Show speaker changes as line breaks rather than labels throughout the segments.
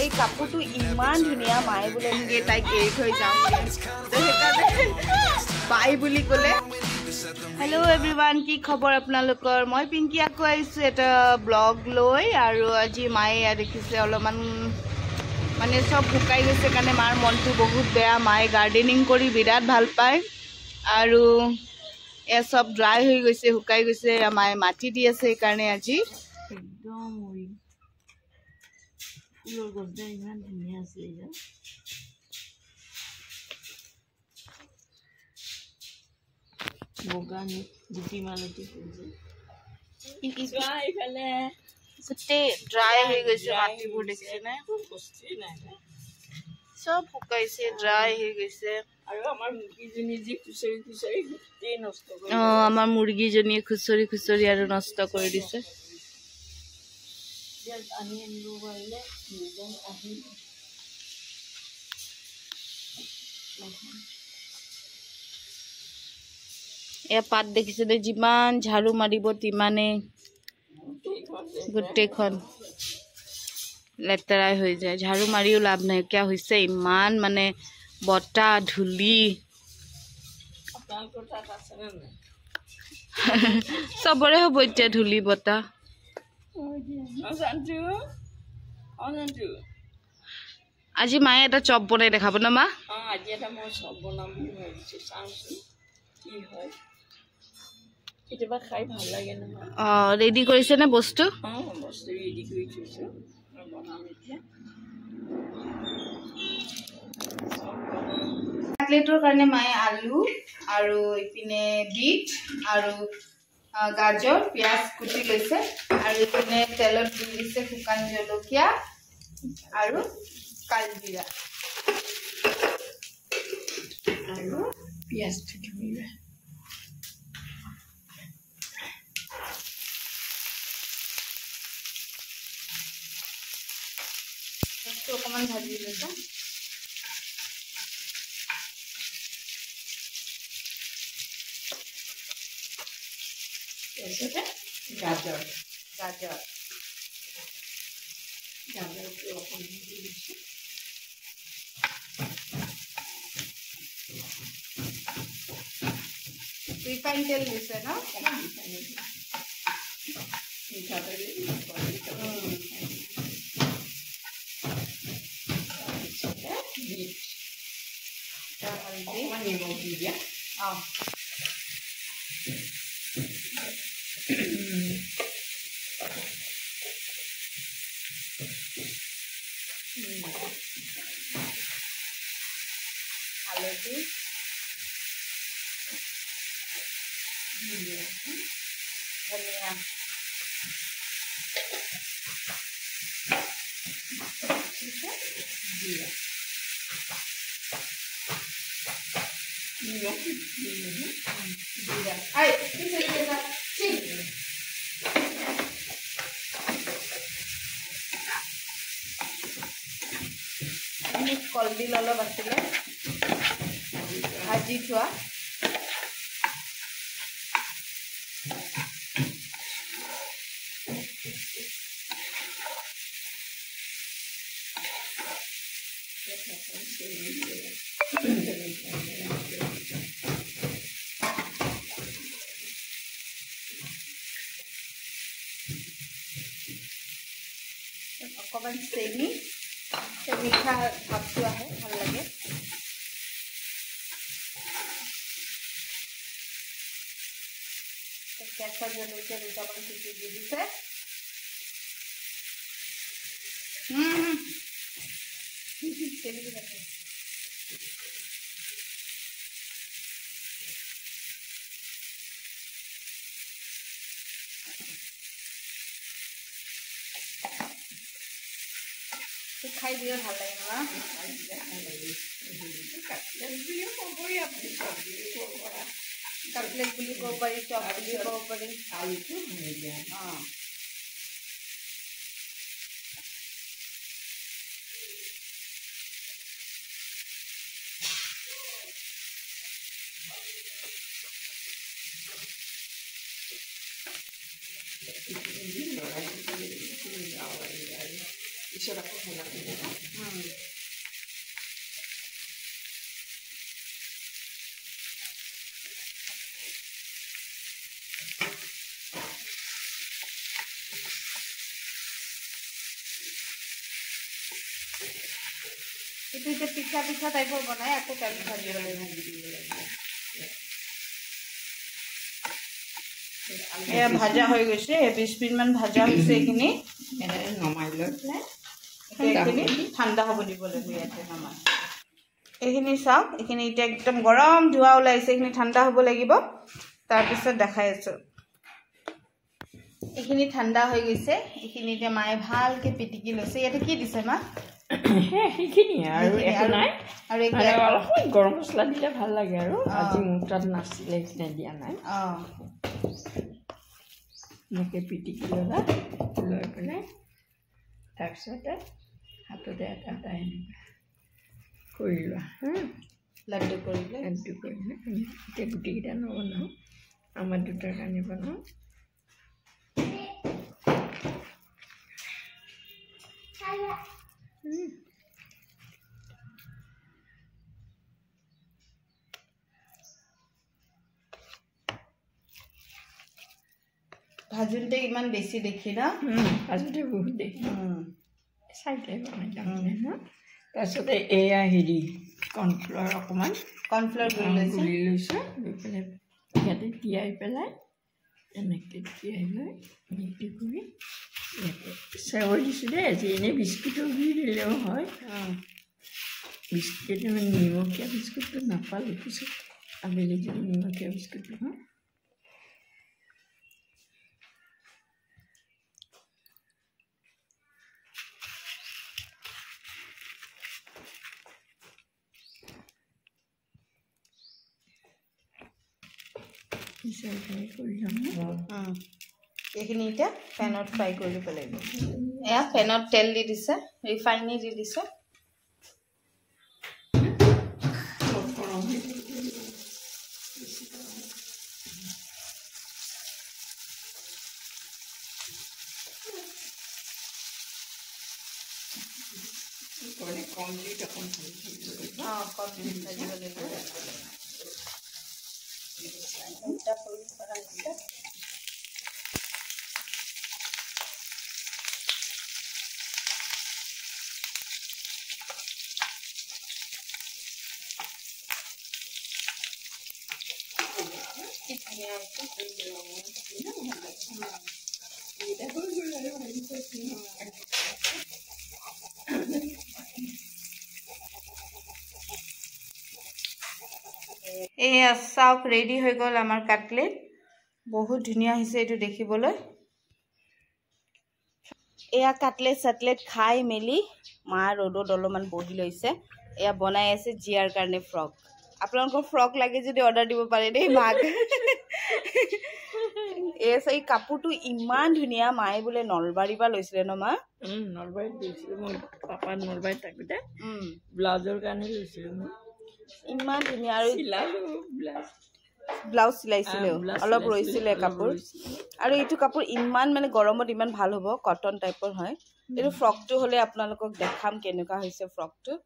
এই কাপোৰটো ইমান ধুনীয়া মায়ে বোলে এনেকৈ তাইক এৰি থৈ যাওঁ সেইকাৰণে বাই বুলি ক'লে। হেল্ল' এভৰিৱান, কি খবৰ আপোনালোকৰ? মই পিংকি আকৌ আহিছোঁ এটা ব্লগ লৈ। আৰু আজি মায়ে দেখিছে অলপমান মানে চব শুকাই গৈছে কাৰণে মাৰ মনটো বহুত বেয়া। মায়ে গাৰ্ডেনিং কৰি বিৰাট ভাল পায় আৰু এয়া চব ড্ৰাই হৈ গৈছে, শুকাই গৈছে। মায়ে মাটি দি আছে সেইকাৰণে আজি একদম ফুলৰ গছডাল ইমান ধুনীয়া আছিলে যে বগা গুটি মালতি ফুলছে ইফালে গোটেই ড্ৰাই হৈ গৈছে মাটিবোৰ দেখিছেনে? চব শুকাইছে, ড্ৰাই হৈ গৈছে। আৰু আমাৰ মুৰ্গীজনী যি খুচৰি খুচৰি গোটেই নষ্ট কৰি আমাৰ মুৰ্গীজনীয়ে খুচৰি খুচৰি আৰু নষ্ট কৰি দিছে। আনি আনিব পাৰিলে আহি এয়া পাত দেখিছেনে? যিমান ঝাৰু মাৰিব তিমানে গোটেইখন লেতেৰাই হৈ যায়। ঝাৰু মাৰিও লাভ নাইকিয়া হৈছে, ইমান মানে বতাহ ধূলি। চবৰে হ'ব এতিয়া ধূলি বতাহ। আজি মায়ে এটা চপ বনাই দেখাব ন মা? আজি এটা মই চপ বনাম বুলি ভাবিছোঁ, চাওঁচোন কি হয়। কেতিয়াবা খাই ভাল লাগে নহয়। ৰেডি কৰিছে নে বস্তু? বস্তু ৰেডি কৰি থৈছোঁ, বনাম এতিয়া। কাটলেটৰ কাৰণে মায়ে আলু আৰু ইপিনে বিট আৰু গাজৰ পিঁয়াজ কুটি লৈছে আৰু ইপিনে তেলত দি দিছে শুকান জলকীয়া আৰু কালজিৰা আৰু পিঁয়াজটো ধুইলে। অকমান ভাজি লৈছে। গাজৰ গাজৰটো অকণমান দি দিছোঁ। ৰিফাইন তেল দিছে ন? মিঠাতেল অকণমান নিমখ দি দিয়া। হালধি ধনিয়া জিৰা কলডিল অলপ আছিলে ভাজি থোৱা। অকণমান চেনি, মিঠা ভাৱটো আহে, ভাল লাগে। কেঁচা জলকীয়া দুটামান কুটি দি দিছে। খাই দিয়ে ভাল লাগে না? কাটলেট বুলিও ক'ব পাৰি, আপুনি চব বুলিও ক'ব পাৰা। কাটলেট বুলি ক'ব পাৰি, চপ বুলিও ক'ব পাৰি। আলুটো দিয়া।
পিছত আকৌ ভজা কৰিব
এইটো এতিয়া পিঠা পিঠা টাইপৰ বনাই আকৌ কালি ভাজিব লাগিব এয়া ভাজা হৈ গৈছে 20 মিনিটমান ভাজা হৈছে এইখিনি
নমাই লৈ পেলাই
এইখিনি ঠাণ্ডা হ'ব দিব লাগিব ইয়াতে নমাই এইখিনি চাওক এইখিনি এতিয়া একদম গৰম ধোৱা ওলাইছে এইখিনি ঠাণ্ডা হ'ব লাগিব তাৰপিছত দেখাই আছো এইখিনি ঠাণ্ডা হৈ গৈছে এইখিনি এতিয়া মায়ে ভালকে পিটিকি লৈছে ইয়াতে কি দিছে মা
সেইখিনি আৰু একো নাই আৰু অলপ গৰম মছলা দিলে ভাল লাগে আৰু আজি মোৰ তাত নাছিলে সেইখিনি দিয়া নাই এনেকৈ পিটিকি ল'লা লৈ পেলাই তাৰপিছতে হাততে এটা এটা এনেকুৱা কৰি লোৱা
লাড্ডু কৰিলে
এতিয়া গুটিকেইটা নবনাওঁ আমাৰ দুটাৰ কাৰণে বনাওঁ
ভাজোঁতে ইমান বেছি দেখি না
ভাজোঁতে বহুত দেখি চাইটাই বনাই যামনে ন তাৰপিছতে এয়া হেৰি কৰ্ণফ্লাৱাৰ অকণমান গুলি লৈছোঁ লৈ পেলাই ইয়াতে তিয়াই পেলাই এনেকৈ তিয়াই লৈ মিক্সি কৰি ইয়াতে চেৱৈ দিছোঁ দেই আজি এনেই বিস্কুটো দি দিলেও হয় বিস্কুট নিমখীয়া বিস্কুটটো নাপালোঁ পিছত আবেলি যদি নিমখীয়া বিস্কুটটো হয়
এইখিনি এতিয়া পেনত ফ্ৰাই কৰিব লাগিব এয়া পেনত তেল দি দিছে ৰিফাইন দি দিছে এয়া চাওক ৰেডি হৈ গ'ল আমাৰ কাটলেট বহুত ধুনীয়া হৈছে এইটো দেখিবলৈ এয়া কাটলেট চাটলেট খাই মেলি মা ৰ'দত অলপমান বহি লৈছে এয়া বনাই আছে জিয়াৰ কাৰণে ফ্ৰক আপোনালোকৰ ফ্ৰক লাগে যদি অৰ্ডাৰ দিব পাৰে দেই মাক এই চাই কাপোৰটো ইমান ধুনীয়া মায়ে বোলে নলবাৰীৰ পৰা লৈছিলে ন মা
নলবাৰীত লৈছিলোঁ মোৰ পাপা নলবাৰীত থাকোঁতে ব্লাউজৰ কাৰণে লৈছিলোঁ মই
ইমান ধুনীয়া আৰু ব্লাউজ চিলাইছিলে অলপ ৰৈছিলে কাপোৰ আৰু এইটো কাপোৰ ইমান মানে গৰমত ইমান ভাল হ'ব কটন টাইপৰ হয় এইটো ফ্ৰকটো হ'লে আপোনালোকক দেখাম কেনেকুৱা হৈছে ফ্ৰকটো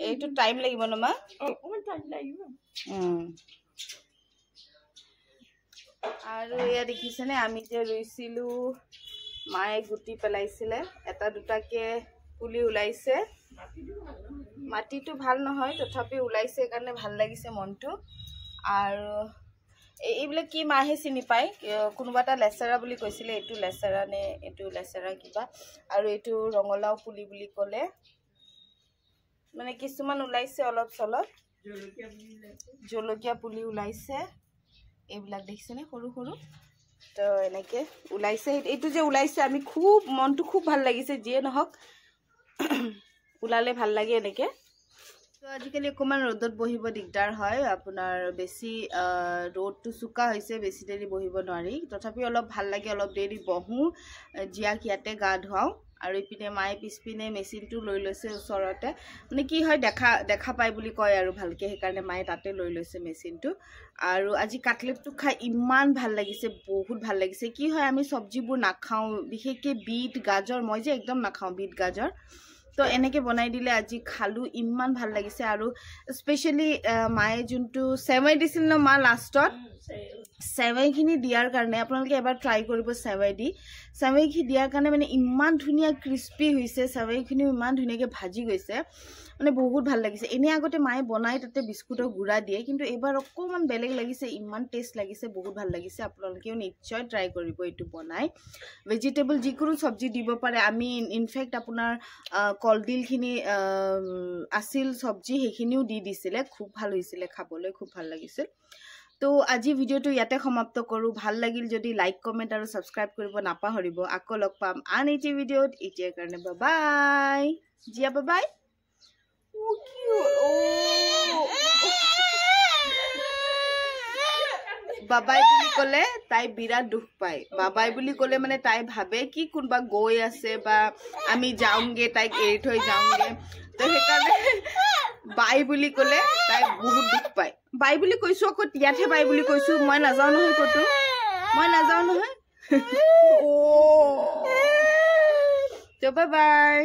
এইটো টাইম লাগিব ন মা
অকণমান টাইম লাগিব
আৰু এয়া দেখিছেনে আমি যে ৰুইছিলোঁ মায়ে গুটি পেলাইছিলে এটা দুটাকে পুলি ওলাইছে মাটিটো ভাল নহয় তথাপি ওলাইছে সেইকাৰণে ভাল লাগিছে মনটো আৰু এইবিলাক কি মাহে চিনি পায় কোনোবা এটা লেচেৰা বুলি কৈছিলে এইটো লেচেৰা নে এইটো লেচেৰা কিবা আৰু এইটো ৰঙালাও পুলি বুলি ক'লে মানে কিছুমান ওলাইছে অলপ চলপ জলকীয়া পুলি ওলাইছে এইবিলাক দেখিছেনে সৰু সৰু তো এনেকৈ ওলাইছে এইটো যে ওলাইছে আমি খুব মনটো খুব ভাল লাগিছে যিয়ে নহওক ওলালে ভাল লাগে এনেকৈ তো আজিকালি অকণমান ৰ'দত বহিব দিগদাৰ হয় আপোনাৰ বেছি ৰ'দটো চোকা হৈছে বেছি দেৰি বহিব নোৱাৰি তথাপি অলপ ভাল লাগে অলপ দেৰি বহোঁ জীয়াক ইয়াতে গা ধুৱাওঁ আৰু ইপিনে মায়ে পিছপিনে মেচিনটো লৈ লৈছে ওচৰতে মানে কি হয় দেখা পায় বুলি কয় আৰু ভালকে সেইকাৰণে মায়ে তাতে লৈ লৈছে মেচিনটো আৰু আজি কাটলেটটো খাই ইমান ভাল লাগিছে বহুত ভাল লাগিছে কি হয় আমি চব্জিবোৰ নাখাওঁ বিশেষকৈ বিট গাজৰ মই যে একদম নাখাওঁ বিট গাজৰ তো এনেকৈ বনাই দিলে আজি খালোঁ ইমান ভাল লাগিছে আৰু স্পেচিয়েলি মায়ে যোনটো চেৱাই দিছিল ন মা লাষ্টত চেৱাইখিনি দিয়াৰ কাৰণে আপোনালোকে এবাৰ ট্ৰাই কৰিব চেৱাইখিনি দিয়াৰ কাৰণে মানে ইমান ধুনীয়া ক্ৰিস্পি হৈছে চেৱাইখিনিও ইমান ধুনীয়াকৈ ভাজি গৈছে মানে বহুত ভাল লাগিছে এনেই আগতে মায়ে বনাই তাতে বিস্কুটৰ গুড়া দিয়ে কিন্তু এইবাৰ অকণমান বেলেগ লাগিছে ইমান টেষ্ট লাগিছে বহুত ভাল লাগিছে আপোনালোকেও নিশ্চয় ট্ৰাই কৰিব এইটো বনাই ভেজিটেবল যিকোনো চব্জি দিব পাৰে আমি ইনফেক্ট আপোনাৰ কলডিলখিনি আছিল চব্জি সেইখিনিও দি দিছিলে খুব ভাল হৈছিলে খাবলৈ খুব ভাল লাগিছিল তো আজি ভিডিঅ'টো ইয়াতে সমাপ্ত কৰোঁ ভাল লাগিল যদি লাইক কমেণ্ট আৰু ছাবস্ক্ৰাইব কৰিব নাপাহৰিব আকৌ লগ পাম আন এটি ভিডিঅ'ত এতিয়াৰ কাৰণে বাই জিয়া বাই বাবাই বুলি ক'লে তাই বিৰাট দুখ পায় বাবাই বুলি ক'লে মানে তাই ভাবে কি কোনোবা গৈ আছে বা আমি যাওঁগে তাইক এৰি থৈ যাওঁগে তো সেইকাৰণে বাই বুলি ক'লে তাই বহুত দুখ পায় বাই বুলি কৈছোঁ আকৌ ইয়াতহে বাই বুলি কৈছোঁ মই নাযাওঁ নহয় ক'তো মই নাযাওঁ নহয় তো বাই